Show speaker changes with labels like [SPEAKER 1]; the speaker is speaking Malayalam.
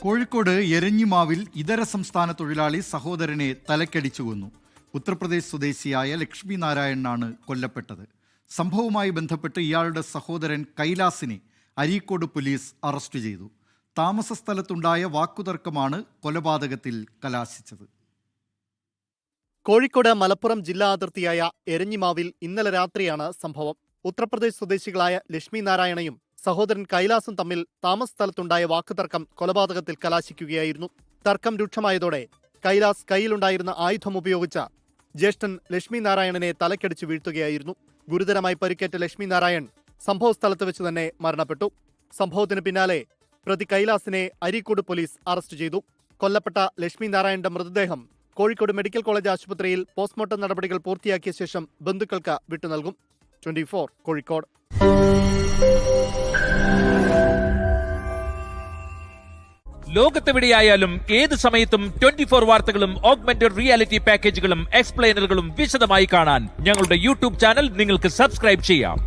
[SPEAKER 1] കോഴിക്കോട് എരഞ്ഞിമാവിൽ ഇതര സംസ്ഥാന തൊഴിലാളി സഹോദരനെ തലക്കടിച്ചു കൊന്നു. ഉത്തർപ്രദേശ് സ്വദേശിയായ ലക്ഷ്മി നാരായണനാണ് കൊല്ലപ്പെട്ടത്. സംഭവവുമായി ബന്ധപ്പെട്ട് ഇയാളുടെ സഹോദരൻ കൈലാസിനെ അരീക്കോട് പോലീസ് അറസ്റ്റ് ചെയ്തു. താമസ സ്ഥലത്തുണ്ടായ വാക്കുതർക്കമാണ് കൊലപാതകത്തിൽ കലാശിച്ചത്.
[SPEAKER 2] കോഴിക്കോട് മലപ്പുറം ജില്ലാ അതിർത്തിയായ എരഞ്ഞിമാവിൽ ഇന്നലെ രാത്രിയാണ് സംഭവം. ഉത്തർപ്രദേശ് സ്വദേശികളായ ലക്ഷ്മി നാരായണയും സഹോദരൻ കൈലാസും തമ്മിൽ താമസ സ്ഥലത്തുണ്ടായ വാക്കുതർക്കം കൊലപാതകത്തിൽ കലാശിക്കുകയായിരുന്നു. തർക്കം രൂക്ഷമായതോടെ കൈലാസ് കയ്യിലുണ്ടായിരുന്ന ആയുധം ഉപയോഗിച്ച ജ്യേഷ്ഠൻ ലക്ഷ്മി നാരായണനെ തലക്കടിച്ചു വീഴ്ത്തുകയായിരുന്നു. ഗുരുതരമായി പരിക്കേറ്റ ലക്ഷ്മി നാരായൺ സംഭവസ്ഥലത്ത് വെച്ച് തന്നെ മരണപ്പെട്ടു. സംഭവത്തിന് പിന്നാലെ പ്രതി കൈലാസിനെ അരീക്കോട് പോലീസ് അറസ്റ്റ് ചെയ്തു. കൊല്ലപ്പെട്ട ലക്ഷ്മി നാരായണന്റെ മൃതദേഹം കോഴിക്കോട് മെഡിക്കൽ കോളേജ് ആശുപത്രിയിൽ പോസ്റ്റ്മോർട്ടം നടപടികൾ പൂർത്തിയാക്കിയ ശേഷം ബന്ധുക്കൾക്ക് വിട്ടുനൽകും. 24 കോഴിക്കോട്.
[SPEAKER 3] ലോകത്തെവിടെയായാലും ഏത് സമയത്തും 24 വാർത്തകളും ഓഗ്മെന്റഡ് റിയാലിറ്റി പാക്കേജുകളും എക്സ്പ്ലെയിനറുകളും വിശദമായി കാണാൻ ഞങ്ങളുടെ യൂട്യൂബ് ചാനൽ നിങ്ങൾക്ക് സബ്സ്ക്രൈബ് ചെയ്യാം.